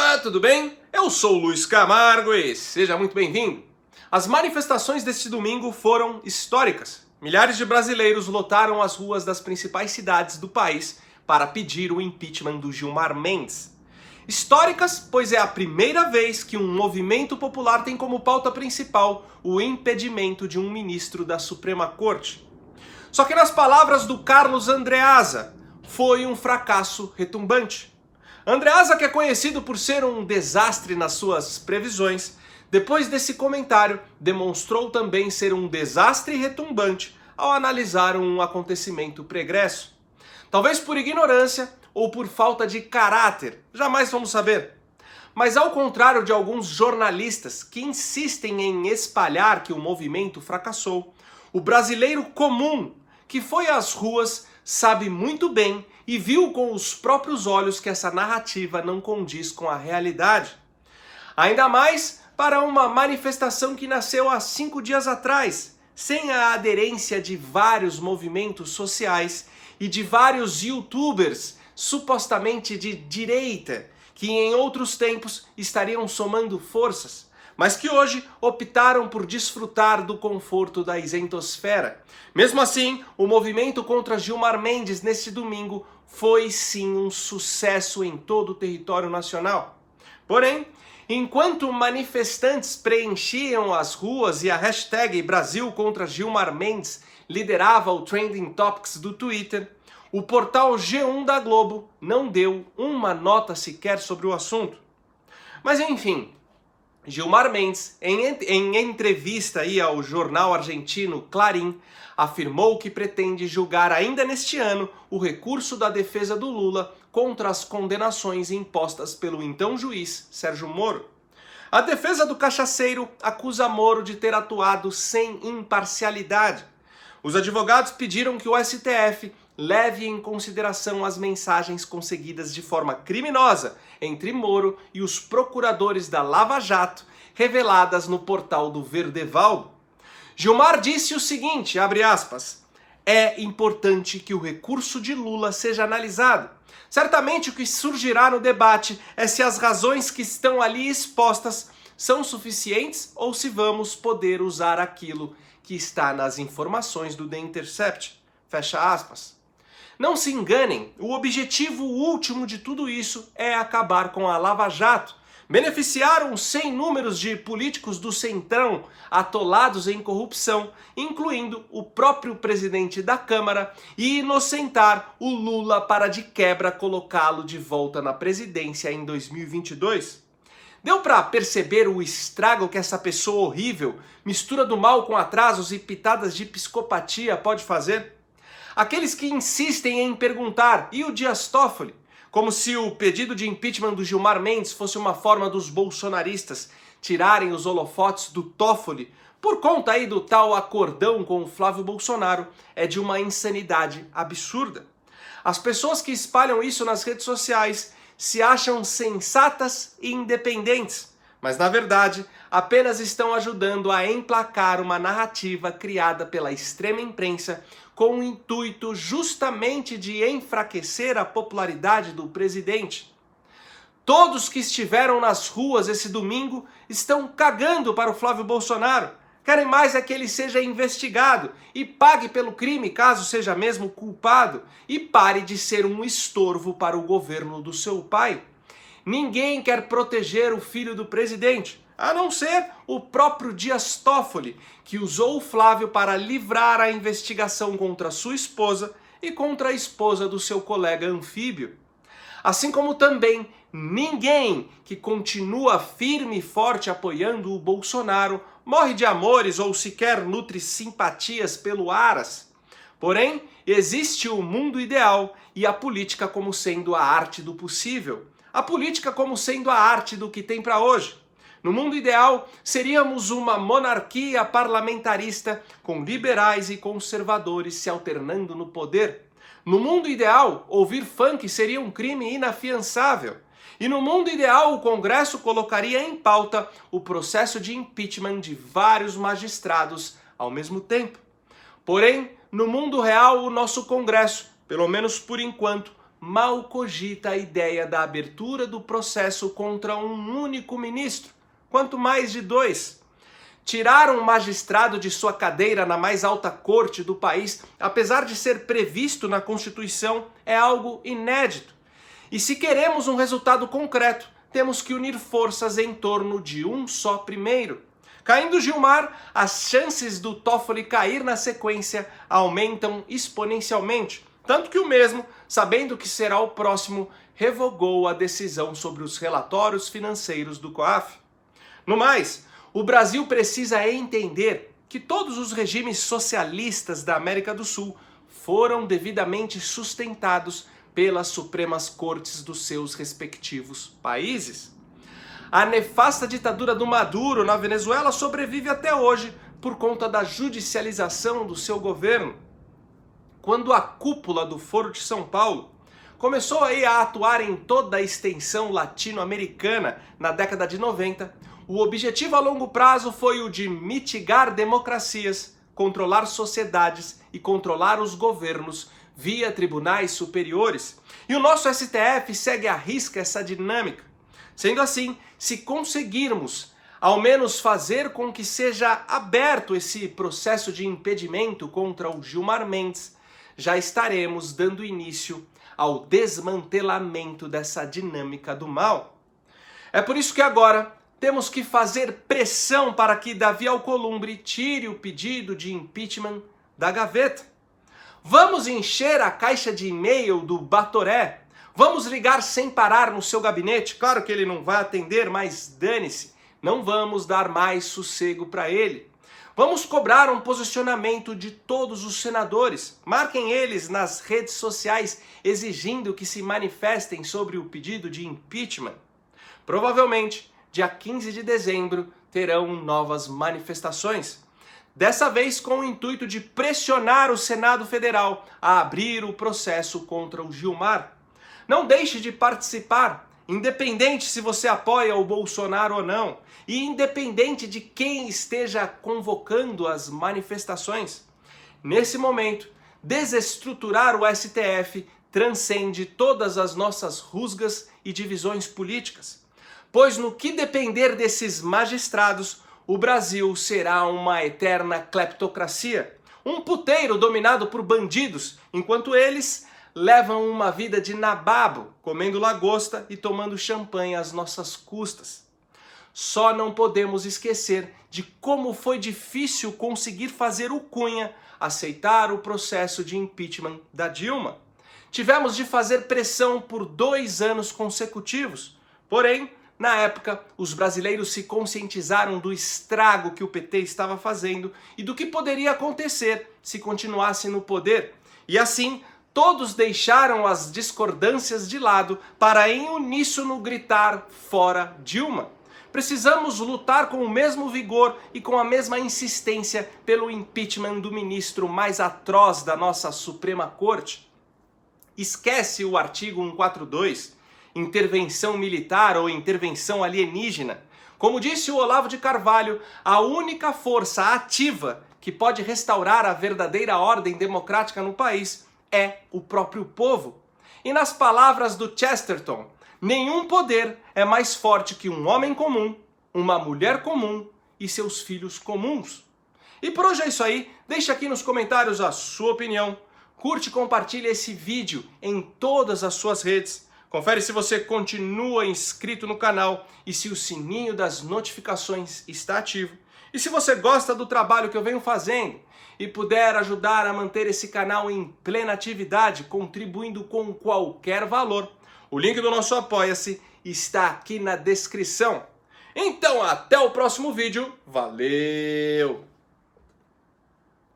Olá, tudo bem? Eu sou o Luiz Camargo e seja muito bem-vindo. As manifestações deste domingo foram históricas. Milhares de brasileiros lotaram as ruas das principais cidades do país para pedir o impeachment do Gilmar Mendes. Históricas, pois é a primeira vez que um movimento popular tem como pauta principal o impedimento de um ministro da Suprema Corte. Só que nas palavras do Carlos Andreasa, foi um fracasso retumbante. Andreasa, que é conhecido por ser um desastre nas suas previsões, depois desse comentário demonstrou também ser um desastre retumbante ao analisar um acontecimento pregresso. Talvez por ignorância ou por falta de caráter, jamais vamos saber. Mas ao contrário de alguns jornalistas que insistem em espalhar que o movimento fracassou, o brasileiro comum que foi às ruas sabe muito bem e viu com os próprios olhos que essa narrativa não condiz com a realidade. Ainda mais para uma manifestação que nasceu há 5 dias atrás, sem a aderência de vários movimentos sociais e de vários youtubers supostamente de direita, que em outros tempos estariam somando forças, mas que hoje optaram por desfrutar do conforto da isentosfera. Mesmo assim, o movimento contra Gilmar Mendes neste domingo foi sim um sucesso em todo o território nacional. Porém, enquanto manifestantes preenchiam as ruas e a hashtag Brasil contra Gilmar Mendes liderava o Trending Topics do Twitter, o portal G1 da Globo não deu uma nota sequer sobre o assunto. Mas enfim, Gilmar Mendes, em entrevista aí ao jornal argentino Clarín, afirmou que pretende julgar ainda neste ano o recurso da defesa do Lula contra as condenações impostas pelo então juiz Sérgio Moro. A defesa do cachaceiro acusa Moro de ter atuado sem imparcialidade. Os advogados pediram que o STF leve em consideração as mensagens conseguidas de forma criminosa entre Moro e os procuradores da Lava Jato, reveladas no portal do Verdevaldo. Gilmar disse o seguinte, abre aspas, é importante que o recurso de Lula seja analisado. Certamente o que surgirá no debate é se as razões que estão ali expostas são suficientes ou se vamos poder usar aquilo que está nas informações do The Intercept. Fecha aspas. Não se enganem, o objetivo último de tudo isso é acabar com a Lava Jato, beneficiar uns 100 números de políticos do Centrão atolados em corrupção, incluindo o próprio presidente da Câmara, e inocentar o Lula para de quebra colocá-lo de volta na presidência em 2022. Deu para perceber o estrago que essa pessoa horrível, mistura do mal com atrasos e pitadas de psicopatia pode fazer? Aqueles que insistem em perguntar, e o Dias Toffoli? Como se o pedido de impeachment do Gilmar Mendes fosse uma forma dos bolsonaristas tirarem os holofotes do Toffoli por conta aí do tal acordão com o Flávio Bolsonaro, é de uma insanidade absurda. As pessoas que espalham isso nas redes sociais se acham sensatas e independentes, mas na verdade apenas estão ajudando a emplacar uma narrativa criada pela extrema imprensa com o intuito justamente de enfraquecer a popularidade do presidente. Todos que estiveram nas ruas esse domingo estão cagando para o Flávio Bolsonaro. Querem mais é que ele seja investigado e pague pelo crime, caso seja mesmo culpado, e pare de ser um estorvo para o governo do seu pai. Ninguém quer proteger o filho do presidente, a não ser o próprio Dias Toffoli, que usou o Flávio para livrar a investigação contra sua esposa e contra a esposa do seu colega anfíbio. Assim como também ninguém que continua firme e forte apoiando o Bolsonaro morre de amores ou sequer nutre simpatias pelo Aras. Porém, existe o mundo ideal e a política como sendo a arte do possível. A política como sendo a arte do que tem para hoje. No mundo ideal, seríamos uma monarquia parlamentarista com liberais e conservadores se alternando no poder. No mundo ideal, ouvir funk seria um crime inafiançável. E no mundo ideal, o Congresso colocaria em pauta o processo de impeachment de vários magistrados ao mesmo tempo. Porém, no mundo real, o nosso Congresso, pelo menos por enquanto, mal cogita a ideia da abertura do processo contra um único ministro, quanto mais de dois. Tirar um magistrado de sua cadeira na mais alta corte do país, apesar de ser previsto na Constituição, é algo inédito. E se queremos um resultado concreto, temos que unir forças em torno de um só primeiro. Caindo Gilmar, as chances do Toffoli cair na sequência aumentam exponencialmente. Tanto que o mesmo, sabendo que será o próximo, revogou a decisão sobre os relatórios financeiros do COAF. No mais, o Brasil precisa entender que todos os regimes socialistas da América do Sul foram devidamente sustentados pelas Supremas Cortes dos seus respectivos países. A nefasta ditadura do Maduro na Venezuela sobrevive até hoje por conta da judicialização do seu governo. Quando a cúpula do Foro de São Paulo começou a atuar em toda a extensão latino-americana na década de 90, o objetivo a longo prazo foi o de mitigar democracias, controlar sociedades e controlar os governos via tribunais superiores. E o nosso STF segue à risca essa dinâmica. Sendo assim, se conseguirmos ao menos fazer com que seja aberto esse processo de impedimento contra o Gilmar Mendes, já estaremos dando início ao desmantelamento dessa dinâmica do mal. É por isso que agora temos que fazer pressão para que Davi Alcolumbre tire o pedido de impeachment da gaveta. Vamos encher a caixa de e-mail do Batoré? Vamos ligar sem parar no seu gabinete? Claro que ele não vai atender, mas dane-se. Não vamos dar mais sossego para ele. Vamos cobrar um posicionamento de todos os senadores. Marquem eles nas redes sociais exigindo que se manifestem sobre o pedido de impeachment. Provavelmente, dia 15 de dezembro, terão novas manifestações. Dessa vez com o intuito de pressionar o Senado Federal a abrir o processo contra o Gilmar. Não deixe de participar, independente se você apoia o Bolsonaro ou não, e independente de quem esteja convocando as manifestações. Nesse momento, desestruturar o STF transcende todas as nossas rusgas e divisões políticas. Pois no que depender desses magistrados, o Brasil será uma eterna cleptocracia, um puteiro dominado por bandidos, enquanto eles levam uma vida de nababo, comendo lagosta e tomando champanhe às nossas custas. Só não podemos esquecer de como foi difícil conseguir fazer o Cunha aceitar o processo de impeachment da Dilma. Tivemos de fazer pressão por 2 anos consecutivos, porém, na época, os brasileiros se conscientizaram do estrago que o PT estava fazendo e do que poderia acontecer se continuasse no poder. E assim, todos deixaram as discordâncias de lado para em uníssono gritar fora Dilma. Precisamos lutar com o mesmo vigor e com a mesma insistência pelo impeachment do ministro mais atroz da nossa Suprema Corte. Esquece o artigo 142, intervenção militar ou intervenção alienígena. Como disse o Olavo de Carvalho, a única força ativa que pode restaurar a verdadeira ordem democrática no país é o próprio povo. E nas palavras do Chesterton, nenhum poder é mais forte que um homem comum, uma mulher comum e seus filhos comuns. E por hoje é isso aí. Deixa aqui nos comentários a sua opinião. Curte e compartilha esse vídeo em todas as suas redes. Confere se você continua inscrito no canal e se o sininho das notificações está ativo. E se você gosta do trabalho que eu venho fazendo e puder ajudar a manter esse canal em plena atividade, contribuindo com qualquer valor, o link do nosso Apoia-se está aqui na descrição. Então até o próximo vídeo. Valeu!